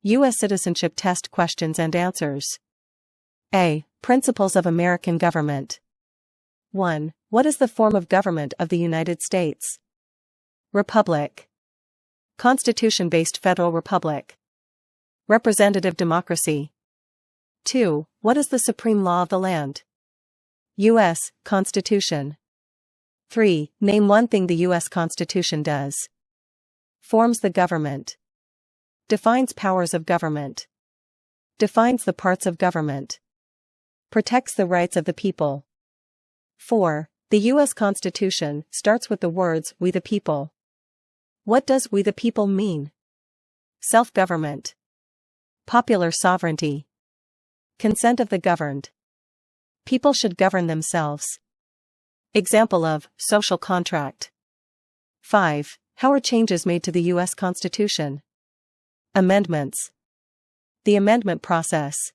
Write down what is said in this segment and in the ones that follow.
U.S. Citizenship Test Questions and Answers. A. Principles of American Government. 1. What is the form of government of the United States? Republic. Constitution-based federal republic. Representative democracy. 2. What is the supreme law of the land? U.S. Constitution. 3. Name one thing the U.S. Constitution does. Forms the government. Defines powers of government. Defines the parts of government. Protects the rights of the people. 4. The U.S. Constitution starts with the words, "We the people." What does "we the people" mean? Self-government. Popular sovereignty. Consent of the governed. People should govern themselves. Example of social contract. 5. How are changes made to the U.S. Constitution? Amendments. The amendment process.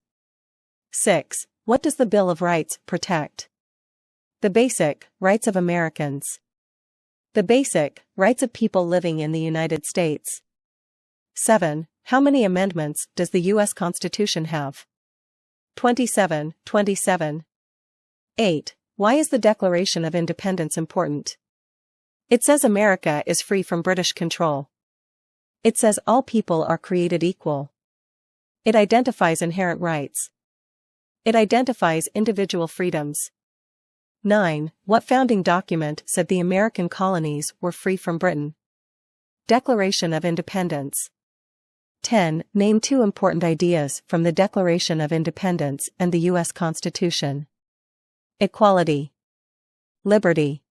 6. What does the Bill of Rights protect? The basic rights of Americans. The basic rights of people living in the United States. 7. How many amendments does the U.S. Constitution have? 27. 8. Why is the Declaration of Independence important? It says America is free from British control. It says all people are created equal. It identifies inherent rights. It identifies individual freedoms. 9. What founding document said the American colonies were free from Britain? Declaration of Independence. 10. Name two important ideas from the Declaration of Independence and the U.S. Constitution. Equality. Liberty.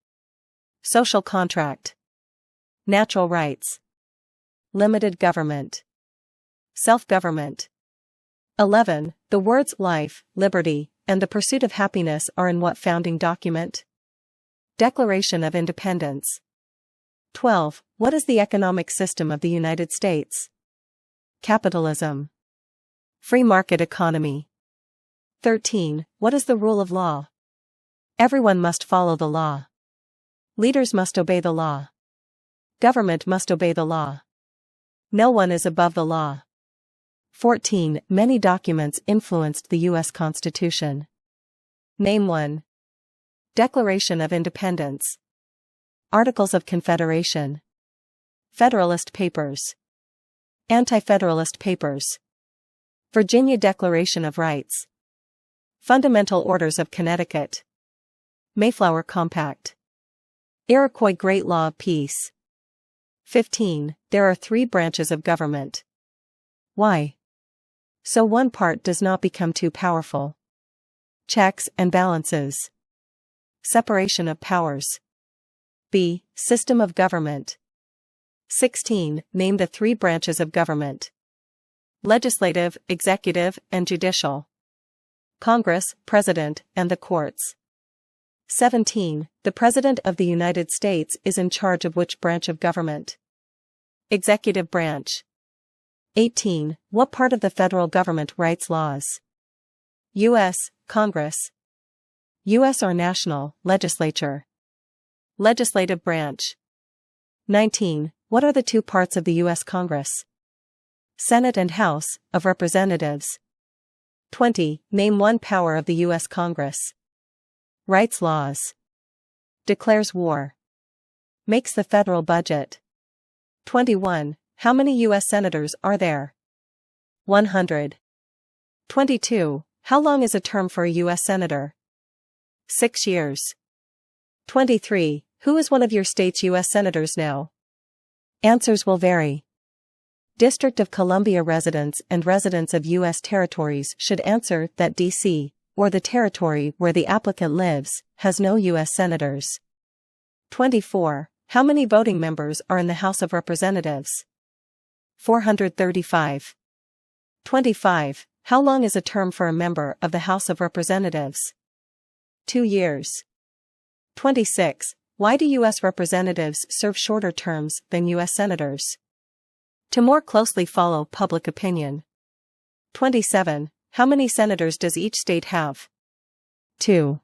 Social contract. Natural rights. Limited government. Self-government. 11. The words life, liberty, and the pursuit of happiness are in what founding document? Declaration of Independence. 12. What is the economic system of the United States? Capitalism. Free market economy. 13. What is the rule of law? Everyone must follow the law. Leaders must obey the law. Government must obey the law. No one is above the law. 14. Many documents influenced the U.S. Constitution. Name one. Declaration of Independence. Articles of Confederation. Federalist Papers. Anti-Federalist Papers. Virginia Declaration of Rights. Fundamental Orders of Connecticut. Mayflower Compact. Iroquois Great Law of Peace. 15. There are three branches of government. Why? So one part does not become too powerful. Checks and balances. Separation of powers. B. System of government. 16. Name the three branches of government. Legislative, executive, and judicial. Congress, President, and the courts. 17. The President of the United States is in charge of which branch of government? Executive branch. 18. What part of the federal government writes laws? U.S. Congress. U.S. or national legislature. Legislative branch. 19. What are the two parts of the U.S. Congress? Senate and House of Representatives. 20. Name one power of the U.S. Congress. Writes laws. Declares war. Makes the federal budget. 21. How many U.S. senators are there? 100. 22. How long is a term for a U.S. senator? 6 years. 23. Who is one of your state's U.S. senators now? Answers will vary. District of Columbia residents and residents of U.S. territories should answer that D.C., or the territory where the applicant lives, has no U.S. senators. 24. How many voting members are in the House of Representatives? 435. 25. How long is a term for a member of the House of Representatives? 2 years. 26. Why do U.S. representatives serve shorter terms than U.S. senators? To more closely follow public opinion. 27. How many senators does each state have? 2.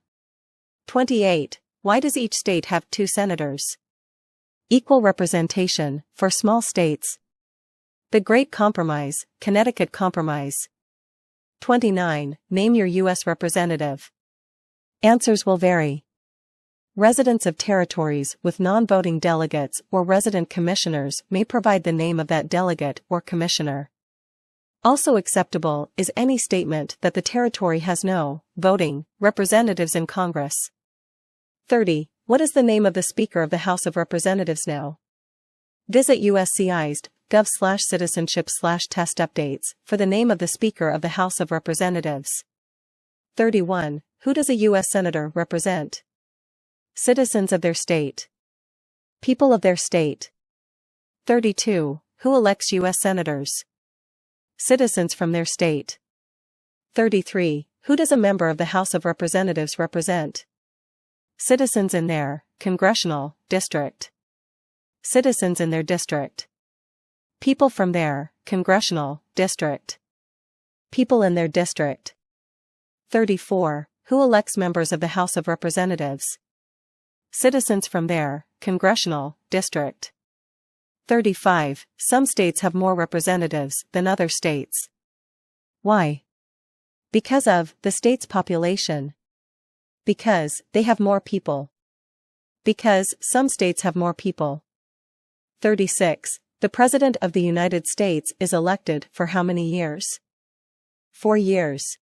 28. Why does each state have 2 senators? Equal representation, for small states. The Great Compromise, Connecticut Compromise. 29. Name your U.S. representative. Answers will vary. Residents of territories with non-voting delegates or resident commissioners may provide the name of that delegate or commissioner. Also acceptable is any statement that the territory has no voting representatives in Congress. 30. What is the name of the Speaker of the House of Representatives now? Visit uscis.gov/citizenship/test updates for the name of the Speaker of the House of Representatives. 31. Who does a U.S. Senator represent? Citizens of their state. People of their state. 32. Who elects U.S. Senators? Citizens from their state. 33. Who does a member of the House of Representatives represent? Citizens in their congressional district. Citizens in their district. People from their congressional district. People in their district. 34. Who elects members of the House of Representatives? Citizens from their congressional district. 35. Some states have more representatives than other states. Why? Because of the state's population. Because they have more people. Because some states have more people. 36. The President of the United States is elected for how many years? 4 years.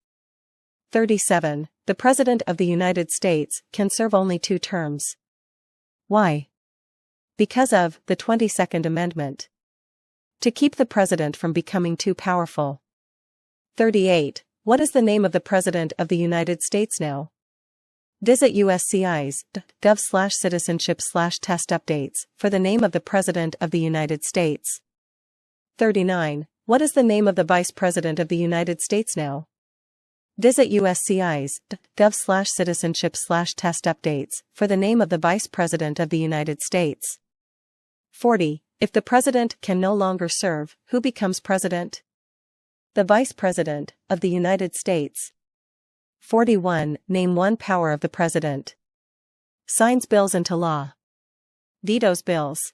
37. The President of the United States can serve only 2 terms. Why? Because of the 22nd Amendment. To keep the President from becoming too powerful. 38. What is the name of the President of the United States now? Visit uscis.gov/citizenship/test updates for the name of the President of the United States. 39. What is the name of the Vice President of the United States now? Visit uscis.gov/citizenship/test updates for the name of the Vice President of the United States. 40. If the President can no longer serve, who becomes President? The Vice President of the United States. 41. Name one power of the President. Signs bills into law. Vetoes bills.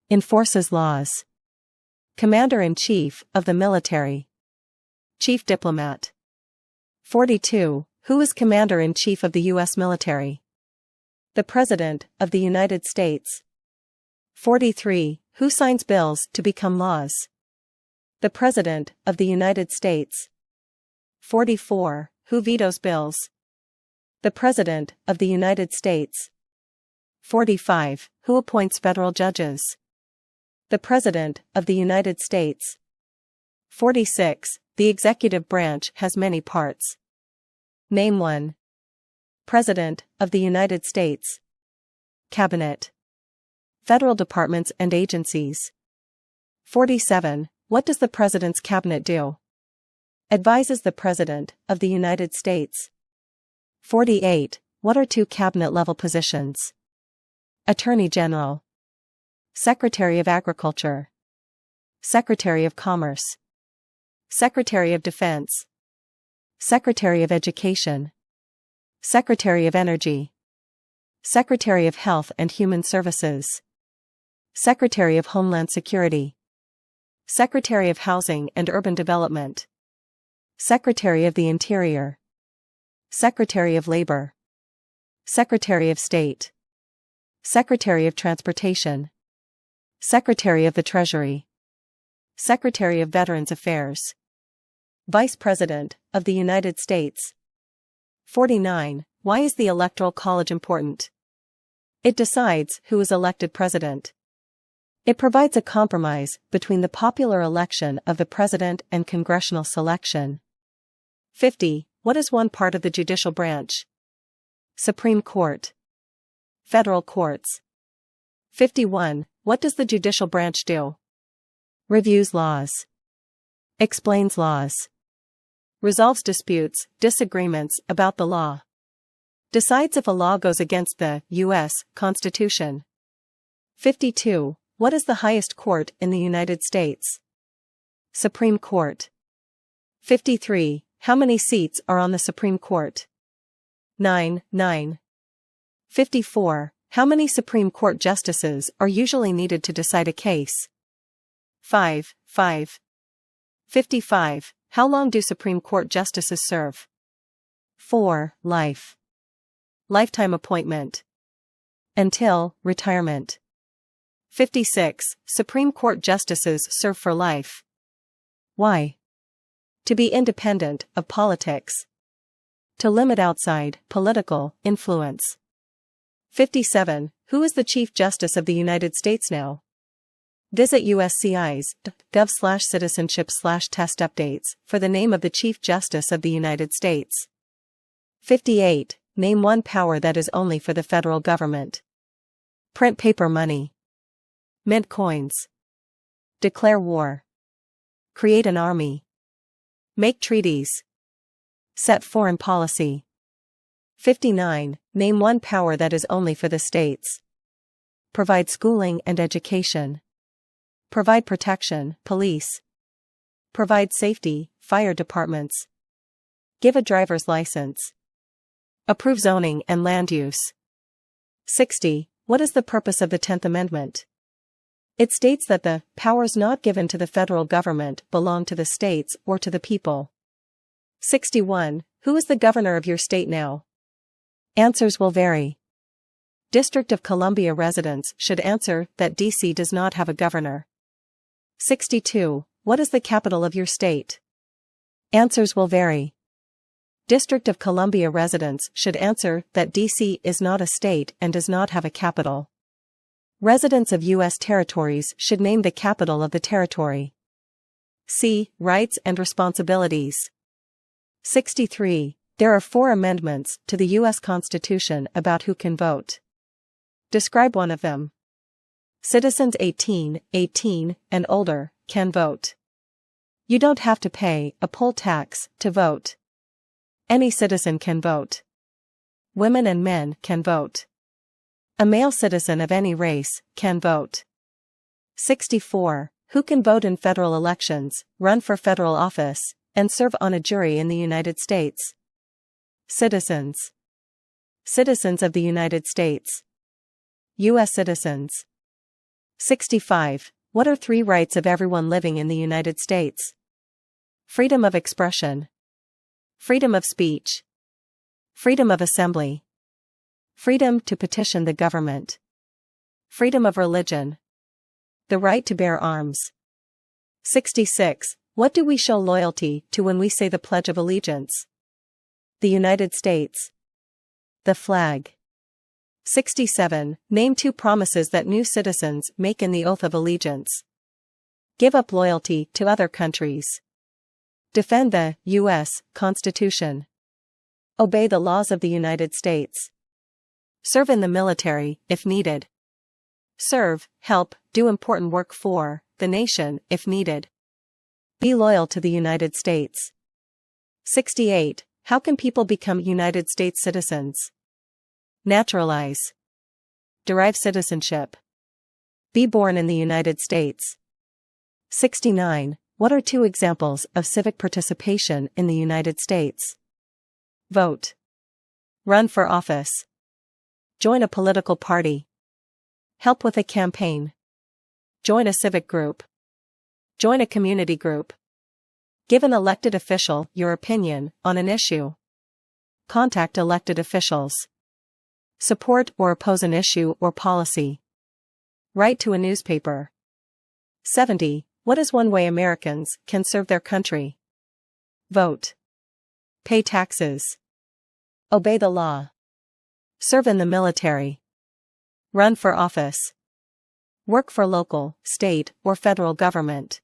Enforces laws. Commander-in-Chief of the military. Chief diplomat. 42. Who is Commander-in-Chief of the U.S. military? The President of the United States. 43. Who signs bills to become laws? The President of the United States. 44. Who vetoes bills? The President of the United States. 45. Who appoints federal judges? The President of the United States. 46. The executive branch has many parts. Name one. President of the United States. Cabinet. Federal departments and agencies. 47. What does the President's cabinet do? Advises the President of the United States. 48. What are 2 cabinet-level positions? Attorney General. Secretary of Agriculture. Secretary of Commerce. Secretary of Defense. Secretary of Education. Secretary of Energy. Secretary of Health and Human Services. Secretary of Homeland Security. Secretary of Housing and Urban Development. Secretary of the Interior. Secretary of Labor. Secretary of State. Secretary of Transportation. Secretary of the Treasury. Secretary of Veterans Affairs. Vice President of the United States. 49. Why is the Electoral College important? It decides who is elected president. It provides a compromise between the popular election of the president and congressional selection. 50. What is one part of the judicial branch? Supreme Court. Federal courts. 51. What does the judicial branch do? Reviews laws. Explains laws. Resolves disputes, disagreements about the law. Decides if a law goes against the U.S. Constitution. 52. What is the highest court in the United States? Supreme Court. 53. How many seats are on the Supreme Court? 9. 54. How many Supreme Court justices are usually needed to decide a case? 5, 5. 55. How long do Supreme Court justices serve? 4. Life. Lifetime appointment. Until retirement. 56. Supreme Court justices serve for life. Why? To be independent of politics. To limit outside political influence. 57. Who is the Chief Justice of the United States now? Visit uscis.gov/citizenship/test updates for the name of the Chief Justice of the United States. 58. Name one power that is only for the federal government. Print paper money. Mint coins. Declare war. Create an army. Make treaties. Set foreign policy. 59. Name one power that is only for the states. Provide schooling and education. Provide protection, police. Provide safety, fire departments. Give a driver's license. Approve zoning and land use. 60. What is the purpose of the 10th Amendment? It states that the powers not given to the federal government belong to the states or to the people. 61. Who is the governor of your state now? Answers will vary. District of Columbia residents should answer that D.C. does not have a governor. 62. What is the capital of your state? Answers will vary. District of Columbia residents should answer that D.C. is not a state and does not have a capital. Residents of U.S. territories should name the capital of the territory. C. Rights and responsibilities. 63. There are 4 amendments to the U.S. Constitution about who can vote. Describe one of them. Citizens 18 and older can vote. You don't have to pay a poll tax to vote. Any citizen can vote. Women and men can vote. A male citizen of any race can vote. 64. Who can vote in federal elections, run for federal office, and serve on a jury in the United States? Citizens. Citizens of the United States. U.S. citizens. 65. What are 3 rights of everyone living in the United States? Freedom of expression. Freedom of speech. Freedom of assembly. Freedom to petition the government. Freedom of religion. The right to bear arms. 66. What do we show loyalty to when we say the Pledge of Allegiance? The United States. The flag. 67. Name 2 promises that new citizens make in the Oath of Allegiance. Give up loyalty to other countries. Defend the U.S. Constitution. Obey the laws of the United States. Serve in the military, if needed. Serve, help, do important work for the nation, if needed. Be loyal to the United States. 68. How can people become United States citizens? Naturalize. Derive citizenship. Be born in the United States. 69. What are 2 examples of civic participation in the United States? Vote. Run for office. Join a political party. Help with a campaign. Join a civic group. Join a community group. Give an elected official your opinion on an issue. Contact elected officials. Support or oppose an issue or policy. Write to a newspaper. 70. What is one way Americans can serve their country? Vote. Pay taxes. Obey the law. Serve in the military. Run for office. Work for local, state, or federal government.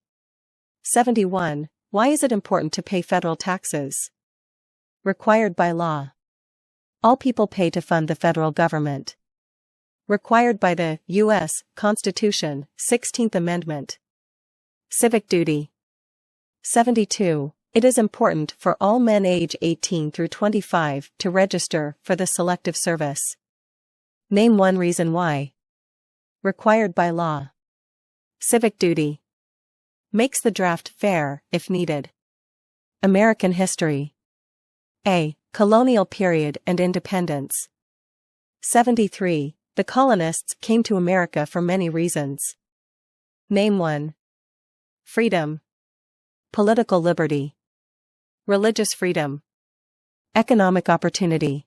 71. Why is it important to pay federal taxes? Required by law. All people pay to fund the federal government. Required by the U.S. Constitution, 16th Amendment. Civic duty. 72. It is important for all men age 18 through 25 to register for the Selective Service. Name one reason why. Required by law. Civic duty. Makes the draft fair, if needed. American history. A. Colonial period and independence. 73. The colonists came to America for many reasons. Name one. freedom, political liberty, religious freedom, economic opportunity,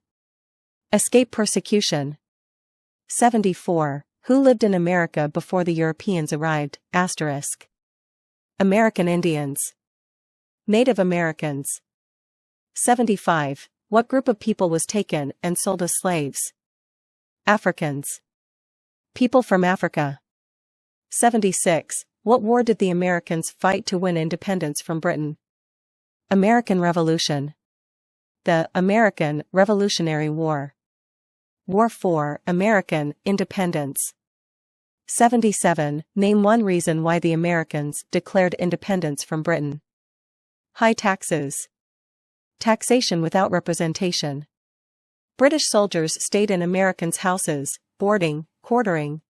escape persecution. 74. Who lived in America before the Europeans arrived? Asterisk. American Indians. Native Americans. 75. What group of people was taken and sold as slaves? Africans. People from Africa. 76. What war did the Americans fight to win independence from Britain? American Revolution. The American Revolutionary War. War for American Independence. 77. Name one reason why the Americans declared independence from Britain. High taxes. Taxation without representation. British soldiers stayed in Americans' houses, boarding, quartering.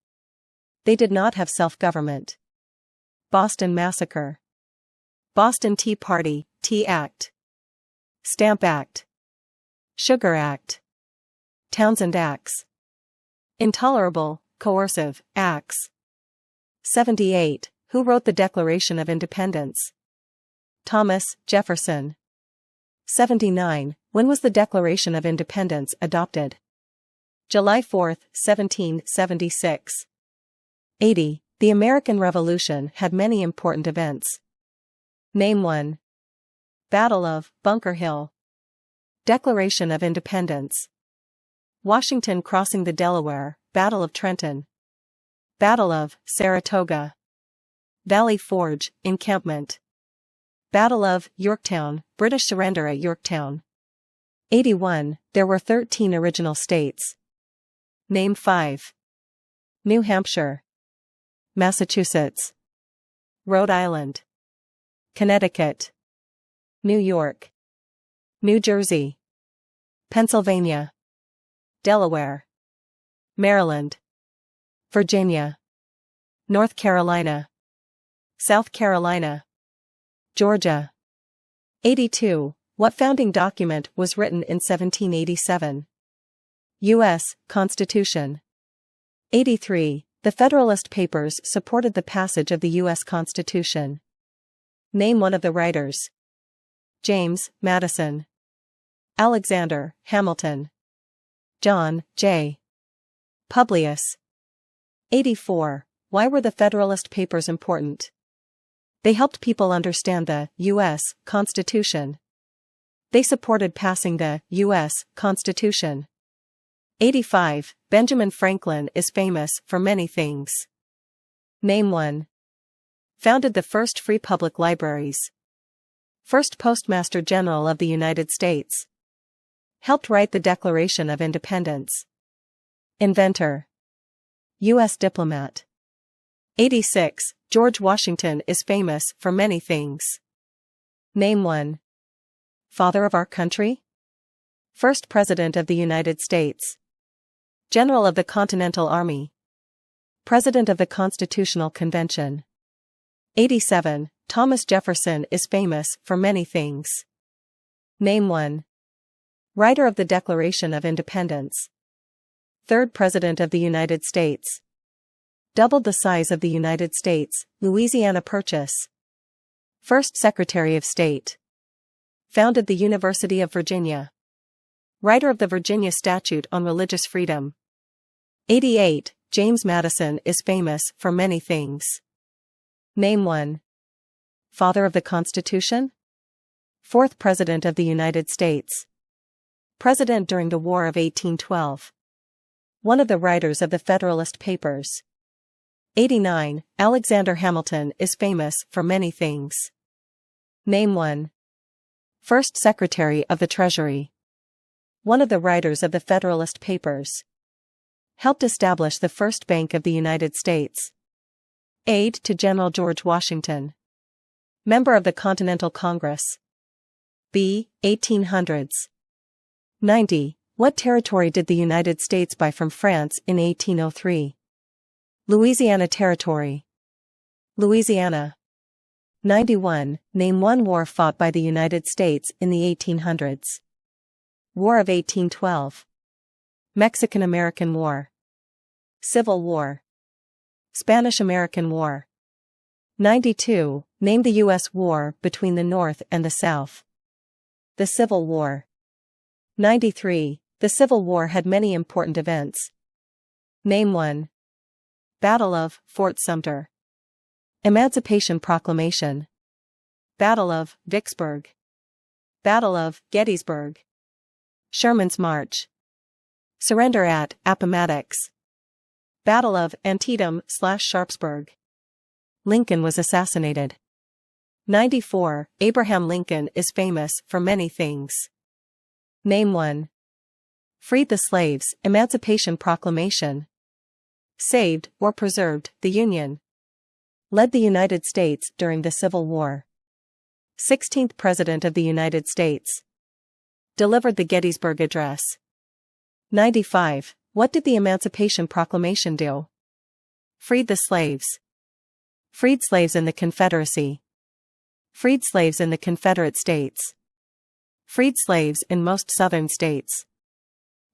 They did not have self-government. Boston Massacre. Boston Tea Party, Tea Act. Stamp Act. Sugar Act. Townshend Acts. Intolerable, coercive, acts. 78. Who wrote the Declaration of Independence? Thomas Jefferson. 79. When was the Declaration of Independence adopted? July 4, 1776. 80. The American Revolution had many important events. Name one. Battle of Bunker Hill. Declaration of Independence. Washington crossing the Delaware, Battle of Trenton. Battle of Saratoga. Valley Forge, encampment. Battle of Yorktown, British surrender at Yorktown. 81. There were 13 original states. Name 5. New Hampshire. Massachusetts. Rhode Island. Connecticut. New York. New Jersey. Pennsylvania. Delaware. Maryland. Virginia. North Carolina. South Carolina. Georgia. 82. What founding document was written in 1787? U.S. Constitution. 83. The Federalist Papers supported the passage of the U.S. Constitution. Name one of the writers. James Madison. Alexander Hamilton. John J. Publius. 84. Why were the Federalist Papers important? They helped people understand the U.S. Constitution. They supported passing the U.S. Constitution. 85. Benjamin Franklin is famous for many things. Name one. Founded the first free public libraries. First Postmaster General of the United States. Helped write the Declaration of Independence. Inventor. U.S. diplomat. 86. George Washington is famous for many things. Name one. Father of our country? First President of the United States. General of the Continental Army. President of the Constitutional Convention. 87. Thomas Jefferson is famous for many things. Name one. Writer of the Declaration of Independence. Third President of the United States. Doubled the size of the United States, Louisiana Purchase. First Secretary of State. Founded the University of Virginia. Writer of the Virginia Statute on Religious Freedom. 88. James Madison is famous for many things. Name one. Father of the Constitution? Fourth President of the United States. President during the War of 1812. One of the writers of the Federalist Papers. 89. Alexander Hamilton is famous for many things. Name one. First Secretary of the Treasury. One of the writers of the Federalist Papers. Helped establish the first Bank of the United States. Aide to General George Washington. Member of the Continental Congress. B. 1800s. 90. What territory did the United States buy from France in 1803? Louisiana Territory. Louisiana. 91. Name one war fought by the United States in the 1800s. War of 1812. Mexican-American War. Civil War. Spanish-American War. 92. Name the U.S. war between the North and the South. The Civil War. 93. The Civil War had many important events. Name one. Battle of Fort Sumter. Emancipation Proclamation. Battle of Vicksburg. Battle of Gettysburg. Sherman's March. Surrender at Appomattox. Battle of Antietam/Sharpsburg. Lincoln was assassinated. 94. Abraham Lincoln is famous for many things. Name one. Freed the slaves, Emancipation Proclamation. Saved or preserved the Union. Led the United States during the Civil War. 16th President of the United States. Delivered the Gettysburg Address. 95. What did the Emancipation Proclamation do? Freed the slaves. Freed slaves in the Confederacy. Freed slaves in the Confederate States. Freed slaves in most Southern states.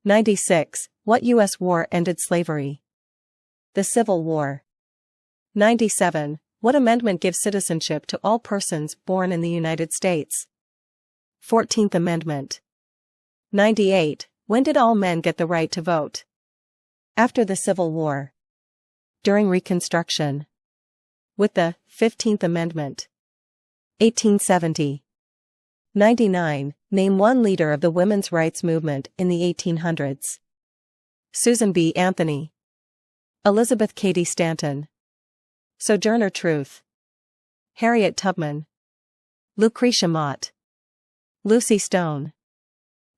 96. What U.S. war ended slavery? The Civil War. 97. What amendment gives citizenship to all persons born in the United States? 14th Amendment. 98. When did all men get the right to vote? After the Civil War. During Reconstruction. With the 15th Amendment. 1870. 99. Name one leader of the women's rights movement in the 1800s. Susan B. Anthony. Elizabeth Cady Stanton. Sojourner Truth. Harriet Tubman. Lucretia Mott. Lucy Stone.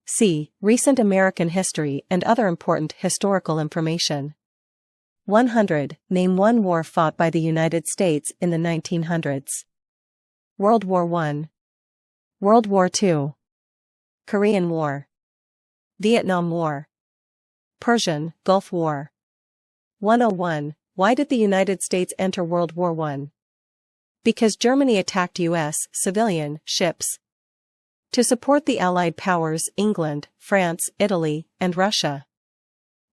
C. Recent American history and other important historical information. 100. Name one war fought by the United States in the 1900s. World War I. World War II. Korean War. Vietnam War. Persian Gulf War. 101. Why did the United States enter World War I? Because Germany attacked U.S. civilian ships. To support the Allied powers England, France, Italy, and Russia.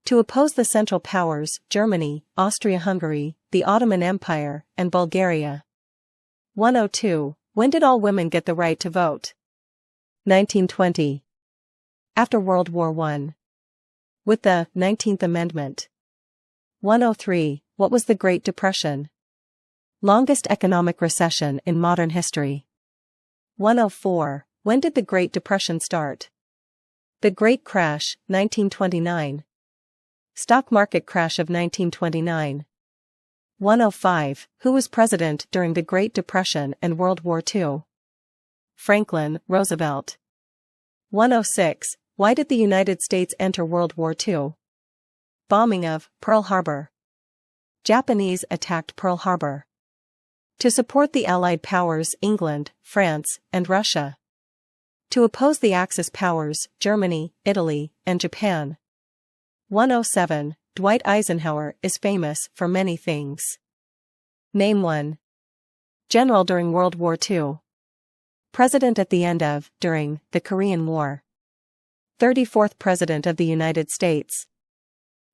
To oppose the Central Powers Germany, Austria-Hungary, the Ottoman Empire, and Bulgaria. 102. When did all women get the right to vote? 1920. After World War I. With the 19th Amendment. 103. What was the Great Depression? Longest economic recession in modern history. 104. When did the Great Depression start? The Great Crash, 1929. Stock market crash of 1929. 105. Who was president during the Great Depression and World War II? Franklin Roosevelt. 106. Why did the United States enter World War II? Bombing of Pearl Harbor. Japanese attacked Pearl Harbor. To support the Allied powers England, France, and Russia. To oppose the Axis powers Germany, Italy, and Japan. 107. Dwight Eisenhower is famous for many things. Name one. General during World War II. President at the end of, during, the Korean War. 34th President of the United States.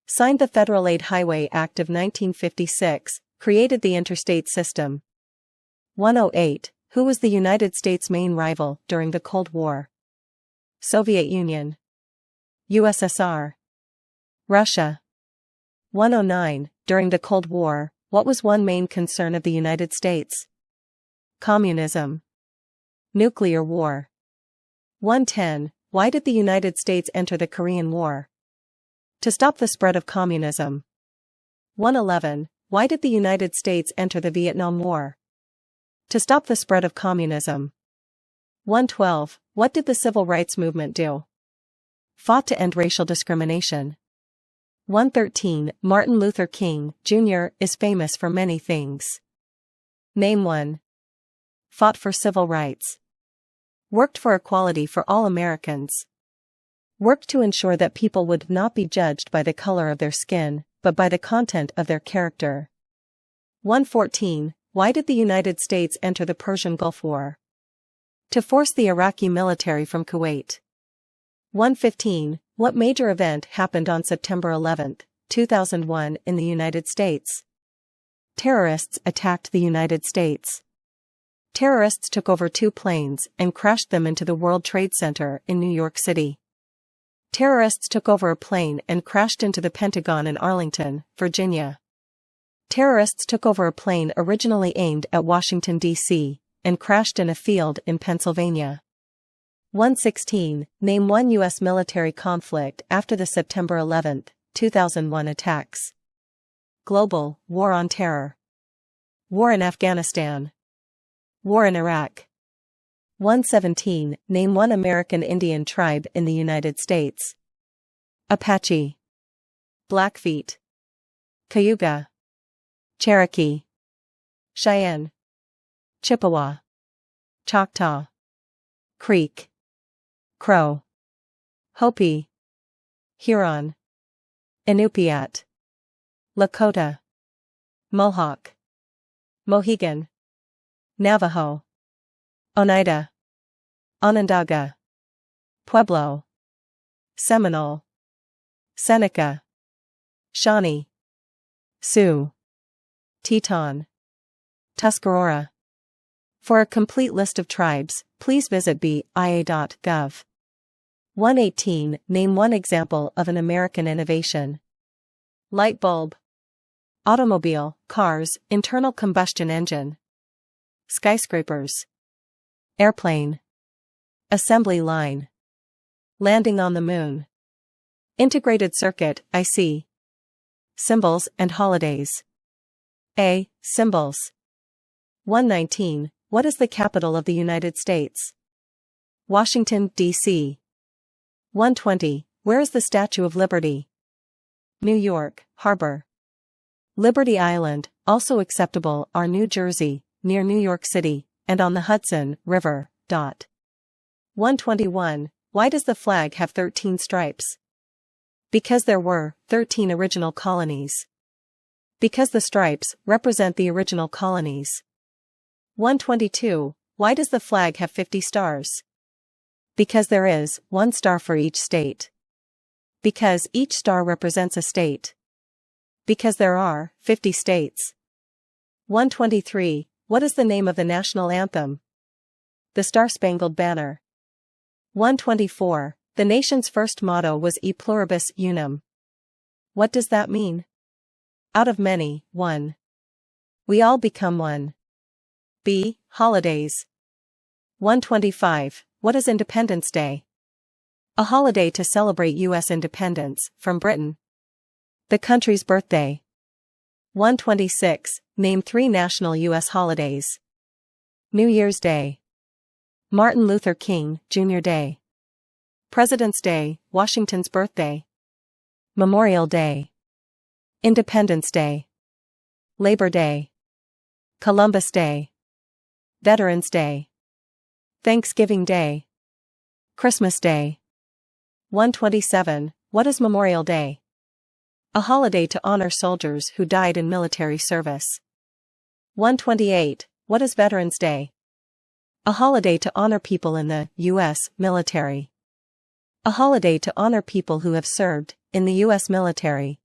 Signed the Federal Aid Highway Act of 1956, created the interstate system. 108. Who was the United States' main rival during the Cold War? Soviet Union. USSR. Russia. 109. During the Cold War, what was one main concern of the United States? Communism. Nuclear war. 110. Why did the United States enter the Korean War? To stop the spread of communism. 111. Why did the United States enter the Vietnam War? To stop the spread of communism. 112. What did the Civil Rights Movement do? Fought to end racial discrimination. 113. Martin Luther King, Jr. is famous for many things. Name one. Fought for civil rights. Worked for equality for all Americans. Worked to ensure that people would not be judged by the color of their skin, but by the content of their character. 114. Why did the United States enter the Persian Gulf War? To force the Iraqi military from Kuwait. 115. What major event happened on September 11, 2001 in the United States? Terrorists attacked the United States. Terrorists took over 2 planes and crashed them into the World Trade Center in New York City. Terrorists took over a plane and crashed into the Pentagon in Arlington, Virginia. Terrorists took over a plane originally aimed at Washington, D.C., and crashed in a field in Pennsylvania. 116. Name one U.S. military conflict after the September 11, 2001 attacks. Global War on Terror. War in Afghanistan. War in Iraq. 117. Name one American Indian tribe in the United States. Apache. Blackfeet. Cayuga. Cherokee. Cheyenne. Chippewa. Choctaw. Creek. Crow. Hopi. Huron. Inupiat. Lakota. Mohawk. Mohegan. Navajo. Oneida. Onondaga. Pueblo. Seminole. Seneca. Shawnee. Sioux. Teton. Tuscarora. For a complete list of tribes, please visit BIA.gov. 118. Name one example of an American innovation. Light bulb. Automobile, cars, internal combustion engine. Skyscrapers. Airplane. Assembly line. Landing on the moon. Integrated circuit, IC. Symbols and holidays. A. Symbols. 119. What is the capital of the United States? Washington, D.C. 120. Where is the Statue of Liberty? New York, Harbor. Liberty Island, also acceptable, are New Jersey, near New York City, and on the Hudson River. 121. Why does the flag have 13 stripes? Because there were 13 original colonies. Because the stripes represent the original colonies. 122. Why does the flag have 50 stars? Because there is 1 star for each state. Because each star represents a state. Because there are 50 states. 123. What is the name of the national anthem? The Star-Spangled Banner. 124. The nation's first motto was E pluribus unum. What does that mean? Out of many, one. We all become one. B. Holidays. 125. What is Independence Day? A holiday to celebrate U.S. independence from Britain. The country's birthday. 126. Name 3 national U.S. holidays. New Year's Day. Martin Luther King, Jr. Day. President's Day, Washington's birthday. Memorial Day. Independence Day. Labor Day. Columbus Day. Veterans Day. Thanksgiving Day. Christmas Day. 127. What is Memorial Day? A holiday to honor soldiers who died in military service. 128. What is Veterans Day? A holiday to honor people in the U.S. military. A holiday to honor people who have served in the U.S. military.